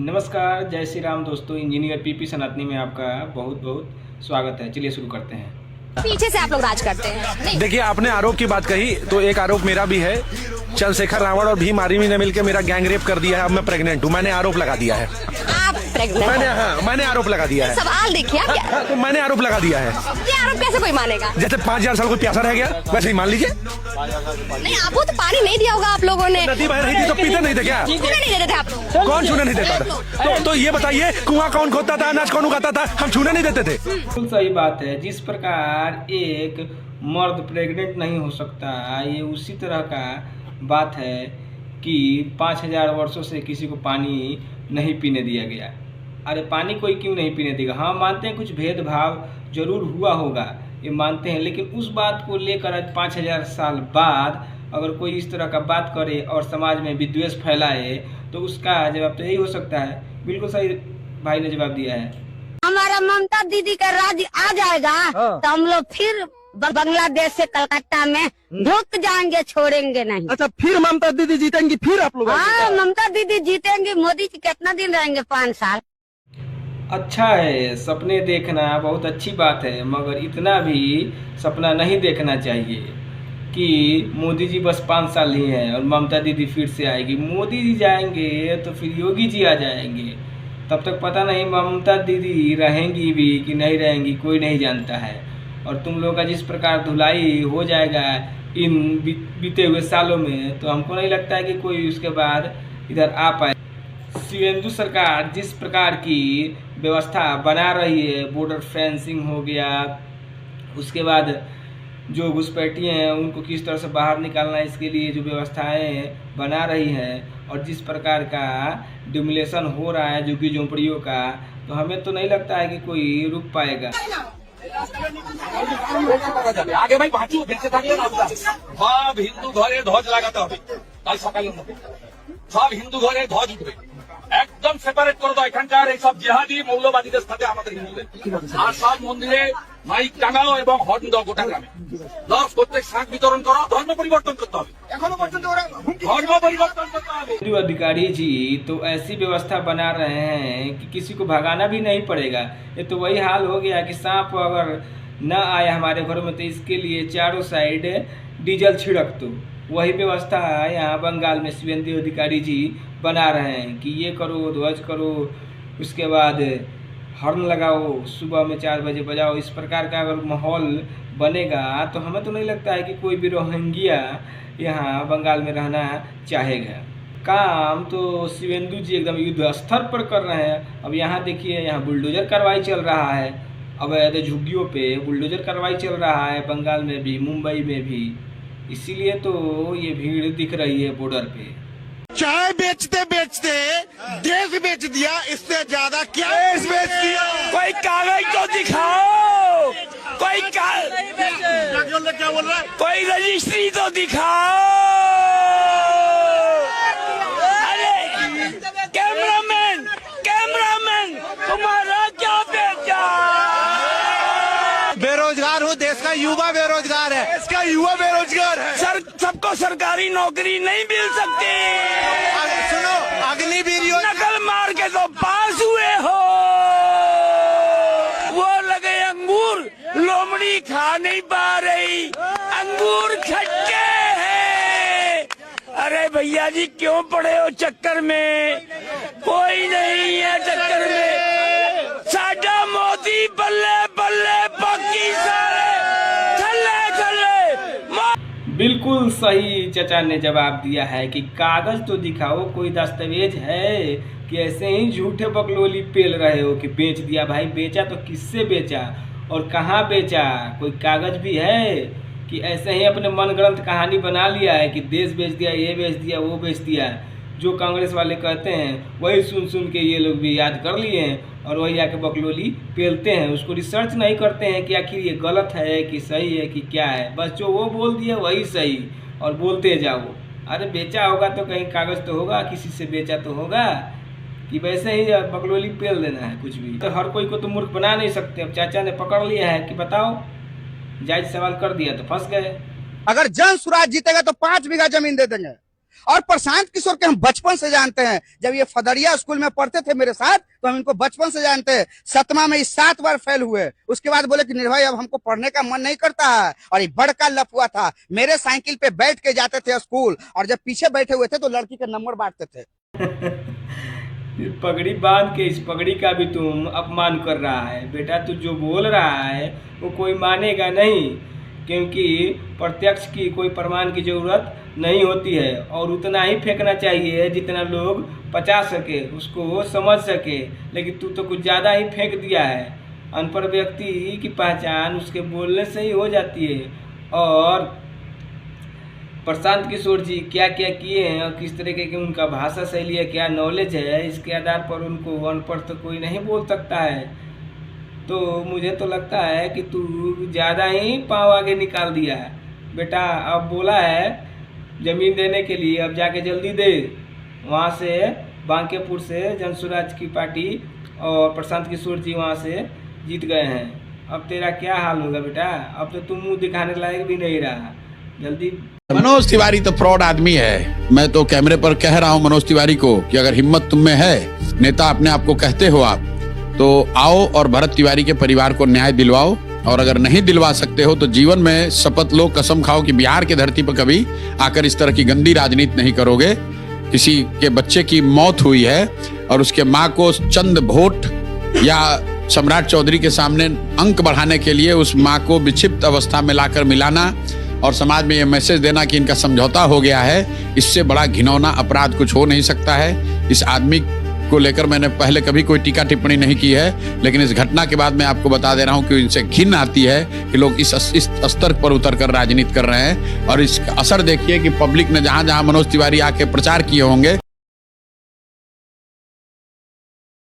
नमस्कार, जय श्री राम दोस्तों। इंजीनियर पीपी सनातनी में आपका बहुत बहुत स्वागत है। चलिए शुरू करते हैं। पीछे से आप लोग राज करते हैं। देखिए, आपने आरोप की बात कही तो एक आरोप मेरा भी है। चंद्रशेखर रावण और भीम आर्मी ने मिलकर मेरा गैंग रेप कर दिया है। अब मैं प्रेग्नेंट हूँ। मैंने आरोप लगा दिया है। आप प्रेग्नेंट? मैंने आरोप लगा दिया है। सवाल देखिए आप क्या? तो मैंने आरोप लगा दिया है। ये आरोप कैसे कोई मानेगा? जैसे 5000 साल कोई प्यासा रह गया वैसे ही मान लीजिए। नहीं, आपको तो पानी नहीं दिया होगा आप लोगों ने। नदी बह रही थी तो पीते नहीं थे क्या? छूने नहीं देते थे आप लोग। कौन छूने नहीं देता था? तो ये बताइए, कुआं कौन खोदता था, अनाज कौन उगाता था? हम छूने नहीं देते थे। बिल्कुल सही बात है। जिस प्रकार एक मर्द प्रेग्नेंट नहीं हो सकता, ये उसी तरह का बात है कि 5000 वर्षों से किसी को पानी नहीं पीने दिया गया। अरे पानी कोई क्यों नहीं पीने देगा? हाँ, मानते हैं कुछ भेदभाव जरूर हुआ होगा, ये मानते हैं, लेकिन उस बात को लेकर आज 5000 साल बाद अगर कोई इस तरह का बात करे और समाज में विद्वेष फैलाए तो उसका जवाब तो यही हो सकता है। बिल्कुल सही भाई ने जवाब दिया है। हमारा ममता दीदी का राज आ जाएगा तो हम लोग फिर बांग्लादेश से कलकत्ता में ढुक जाएंगे, छोड़ेंगे नहीं। अच्छा, फिर ममता दीदी जीतेंगी, फिर आप लोग? हाँ, ममता दीदी जीतेंगी। मोदी जी कितना दिन रहेंगे? 5 साल। अच्छा है, सपने देखना बहुत अच्छी बात है, मगर इतना भी सपना नहीं देखना चाहिए कि मोदी जी बस 5 साल ही हैं और ममता दीदी फिर से आएगी। मोदी जी जाएंगे तो फिर योगी जी आ जाएंगे। तब तक पता नहीं ममता दीदी रहेंगी भी कि नहीं रहेंगी, कोई नहीं जानता है। और तुम लोगों का जिस प्रकार धुलाई हो जाएगा इन बीते हुए सालों में, तो हमको नहीं लगता है कि कोई उसके बाद इधर आ पाए। शिवेंदु सरकार जिस प्रकार की व्यवस्था बना रही है, बॉर्डर फेंसिंग हो गया, उसके बाद जो घुसपैठी हैं उनको किस तरह से बाहर निकालना, इसके लिए जो व्यवस्थाएं बना रही हैं, और जिस प्रकार का डिमोलेशन हो रहा है झुग्गी झोंपड़ियों का, तो हमें तो नहीं लगता है कि कोई रुक पाएगा। আগে ভাই বাঁচু বেঁচে থাকলে না সব হিন্দু ঘরে ধ্বজ লাগাতে হবে। কাল সকালের মধ্যে সব হিন্দু ঘরে ধ্বজ উঠবে, একদম সেপারেট করে দাও এখানকার এইসব জিহাদি মৌলবাদীদের সাথে আমাদের হিন্দুদের। আর সব মন্দিরে মাইক টাঙাও এবং হর্ন দাও গোটা গ্রামে। দশ প্রত্যেক শাক বিতরণ করো। ধর্ম পরিবর্তন করতে হবে, এখনো পর্যন্ত ওরা ধর্ম পরিবর্তन করতে হবে। जो अधिकारी जी तो ऐसी व्यवस्था बना रहे हैं कि किसी को भगाना भी नहीं पड़ेगा। ये तो वही हाल हो गया कि सांप अगर न आए हमारे घरों में तो इसके लिए चारों साइड डीजल छिड़क दो। वही व्यवस्था यहाँ बंगाल में शिवेंदु अधिकारी जी बना रहे हैं कि ये करो, ध्वज करो, उसके बाद हॉर्न लगाओ, सुबह में 4 बजे बजाओ। इस प्रकार का अगर माहौल बनेगा तो हमें तो नहीं लगता है कि कोई भी रोहिंग्या यहाँ बंगाल में रहना चाहेगा। काम तो शिवेंदु जी एकदम युद्ध स्तर पर कर रहे हैं। अब यहाँ देखिए, यहाँ बुलडोजर कार्रवाई चल रहा है। अवैध झुग्गियों पे बुलडोजर कार्रवाई चल रहा है, बंगाल में भी, मुंबई में भी। इसीलिए तो ये भीड़ दिख रही है बॉर्डर पे। चाय बेचते बेचते देश बेच दिया, इससे ज्यादा क्या देश बेच दिया? कोई कागज तो दिखाओ, कोई क्या बोल रहा है? कोई रजिस्ट्री तो दिखाओ। अरे कैमरामैन, तुम्हारा क्या बेचा? बेरोजगार हूँ, देश का युवा बेरोजगार है। इसका युवा बेरोजगार है। सर, सबको सरकारी नौकरी नहीं मिल सकती। सुनो, अग्निवीर योजना नकल मार के तो पास हुए हो। वो लगे अंगूर, लोमड़ी खा नहीं पा रही, अंगूर खट्टे हैं। अरे भैया जी, क्यों पड़े हो चक्कर में? कोई नहीं है चक्कर में। साडा मोदी बल्ले बल्ले, बाकी सारे थल्ले थल्ले। बिल्कुल सही चचा ने जवाब दिया है कि कागज तो दिखाओ, कोई दस्तावेज है कि ऐसे ही झूठे बकलोली पेल रहे हो कि बेच दिया। भाई बेचा तो किससे बेचा और कहाँ बेचा? कोई कागज भी है कि ऐसे ही अपने मनगढ़ंत कहानी बना लिया है कि देश बेच दिया, ये बेच दिया, वो बेच दिया? जो कांग्रेस वाले कहते हैं वही सुन सुन के ये लोग भी याद कर लिए हैं और वही आके बकलोली पेलते हैं। उसको रिसर्च नहीं करते हैं कि आखिर ये गलत है कि सही है कि क्या है। बस जो वो बोल दिया वही सही और बोलते जाओ। अरे बेचा होगा तो कहीं कागज तो होगा, किसी से बेचा तो होगा, कि वैसे ही बकलोली पेल देना है कुछ भी? तो हर कोई को तो मूर्ख बना नहीं सकते। अब चाचा ने पकड़ लिया है कि बताओ, जायज सवाल कर दिया तो फंस गए। अगर जन स्वराज जीतेगा तो 5 बीघा जमीन दे देंगे, और प्रशांत किशोर के हम बचपन से जानते हैं। जब ये फदरिया स्कूल में पढ़ते थे मेरे साथ तो हम इनको बचपन से जानते हैं। 7वां में 7 बार फेल हुए, उसके बाद बोले कि निर्भय अब हमको पढ़ने का मन नहीं करता है। और ये बड़का लफुआ था, मेरे साइकिल पे बैठ के जाते थे स्कूल और जब पीछे बैठे हुए थे तो लड़की के नंबर बांटते थे। पगड़ी बांध के इस पगड़ी का भी तुम अपमान कर रहा है। बेटा तू जो बोल रहा है वो कोई मानेगा नहीं, क्योंकि प्रत्यक्ष की कोई प्रमाण की जरूरत नहीं होती है और उतना ही फेंकना चाहिए जितना लोग पचा सके, उसको समझ सके। लेकिन तू तो कुछ ज़्यादा ही फेंक दिया है। अनपढ़ व्यक्ति की पहचान उसके बोलने से ही हो जाती है। और प्रशांत किशोर जी क्या क्या किए हैं और किस तरीके की उनका भाषा शैली है, क्या नॉलेज है, इसके आधार पर उनको अनपढ़ तो कोई नहीं बोल सकता है। तो मुझे तो लगता है कि तू ज़्यादा ही पाँव आगे निकाल दिया है। बेटा अब बोला है ज़मीन देने के लिए, अब जाके जल्दी दे। वहाँ से बांकेपुर से जनसुराज की पार्टी और प्रशांत किशोर जी वहाँ से जीत गए हैं। अब तेरा क्या हाल होगा बेटा? अब तो तुम मुँह दिखाने लायक भी नहीं रहा। जल्दी। मनोज तिवारी तो फ्रॉड आदमी है। मैं तो कैमरे पर कह रहा हूं मनोज तिवारी को कि अगर हिम्मत तुम में है, नेता अपने आप को कहते हो आप, तो आओ और भरत तिवारी के परिवार को न्याय दिलवाओ। और अगर नहीं दिलवा सकते हो तो जीवन में शपथ लो, कसम खाओ कि बिहार की धरती पर कभी आकर इस तरह की गंदी राजनीति नहीं करोगे। किसी के बच्चे की मौत हुई है और उसके माँ को चंद वोट या सम्राट चौधरी के सामने अंक बढ़ाने के लिए उस माँ को विक्षिप्त अवस्था में लाकर मिलाना और समाज में ये मैसेज देना कि इनका समझौता हो गया है, इससे बड़ा घिनौना अपराध कुछ हो नहीं सकता है। इस आदमी को लेकर मैंने पहले कभी कोई टीका टिप्पणी नहीं की है, लेकिन इस घटना के बाद मैं आपको बता दे रहा हूं कि इनसे घिन आती है कि लोग इस स्तर पर उतर कर राजनीति कर रहे हैं। और इसका असर देखिए कि पब्लिक ने जहां जहां मनोज तिवारी आके प्रचार किए होंगे